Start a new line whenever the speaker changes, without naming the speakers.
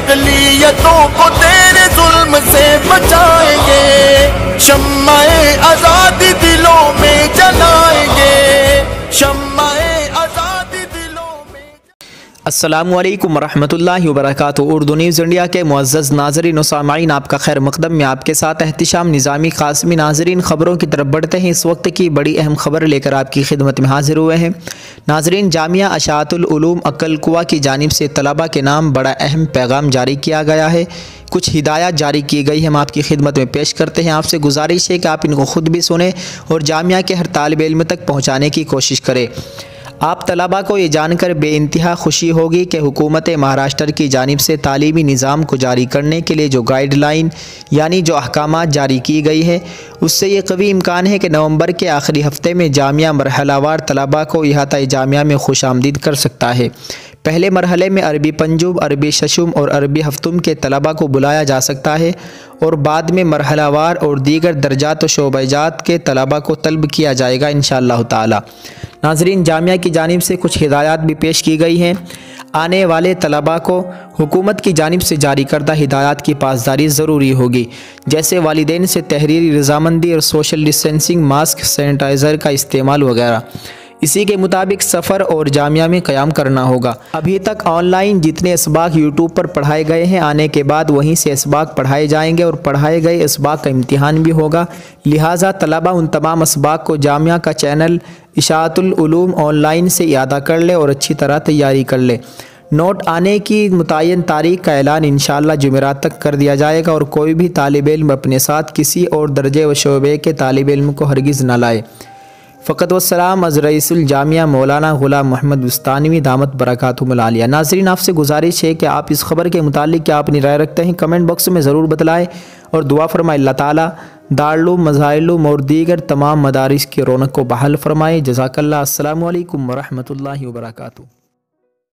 अकलियतों को तेरे जुल्म से बचाएंगे, शम्माए आजादी दिलों में जलाएंगे, शम्माए आजादी दिलों में।
अस्सलामुअलैकुम वरहमतुल्लाहि वबरकातुहू। उर्दू न्यूज़ इंडिया के मुअज़्ज़ज़ नाज़रीन व सामाईन, आपका खैर मक़दम में आपके साथ एहतिशाम निज़ामी क़ासिमी। नाज़रीन, ख़बरों की तरफ बढ़ते हैं। इस वक्त की बड़ी अहम ख़बर लेकर आपकी खिदमत में हाज़िर हुए हैं। नाज़रीन, जामिया अशाअतुल उलूम अक्कलकुआ की जानिब से तलबा के नाम बड़ा अहम पैगाम जारी किया गया है। कुछ हिदायत जारी की गई है, हम आपकी खिदमत में पेश करते हैं। आपसे गुजारिश है कि आप इनको ख़ुद भी सुने और जामिया के हर तालिब इल्म तक पहुँचाने की कोशिश करें। आप तलबा को ये जानकर बेइंतहा खुशी होगी कि हुकूमत महाराष्ट्र की जानिब से तालीमी निज़ाम को जारी करने के लिए जो गाइडलाइन यानी जो अहकामात जारी की गई है, उससे ये कवी इम्कान है कि नवंबर के आखिरी हफ्ते में जामिया मरहलावार तलबा को इहाता जामिया में खुशामदीद कर सकता है। पहले मरहले में अरबी पंजुब, अरबी शशुम और अरबी हफ्तुम के तलबा को बुलाया जा सकता है और बाद में मरहलावार और दीगर दर्जात व शोबजात के तलबा को तलब किया जाएगा इंशाअल्लाह ताला। नाज़रीन, जामिया की जानिब से कुछ हिदायत भी पेश की गई हैं। आने वाले तलबा को हुकूमत की जानिब से जारी करदा हिदायत की पासदारी ज़रूरी होगी, जैसे वालिदैन से तहरीरी रजामंदी और सोशल डिस्टेंसिंग, मास्क, सैनिटाइज़र का इस्तेमाल वगैरह। इसी के मुताबिक सफ़र और जामिया में क़याम करना होगा। अभी तक ऑनलाइन जितने इसबाक यूट्यूब पर पढ़ाए गए हैं, आने के बाद वहीं से इसबाक पढ़ाए जाएंगे और पढ़ाए गए इसबाक का इम्तिहान भी होगा। लिहाजा तलबा उन तमाम इसबाक को जामिया का चैनल इशाअतुल उलूम ऑनलाइन से यादा कर ले और अच्छी तरह तैयारी कर ले। नोट आने की मुतय्यन तारीख का ऐलान इंशाअल्लाह जुमेरात तक कर दिया जाएगा और कोई भी तालिब इल्म अपने साथ किसी और दर्जे व शोबे के तालिब इल्म को हरगिज़ न लाए। फ़क़त वस्सलाम अज़ रईसुल जामिया मौलाना ग़ुलाम मोहम्मद बुस्तानवी दामत बरकातुहुल आलिया। नाज़रीन, आपसे गुजारिश है कि आप इस खबर के मुतालिक क्या अपनी राय रखते हैं, कमेंट बॉक्स में ज़रूर बतलाएँ और दुआ फरमाएं अल्लाह ताला दारुल मज़ाहिर और दीगर तमाम मदारिस की रौनक को बहाल फरमाए। जज़ाकल्लाह। अस्सलामु अलैकुम वरहमतुल्लाहि वबरकातुहू।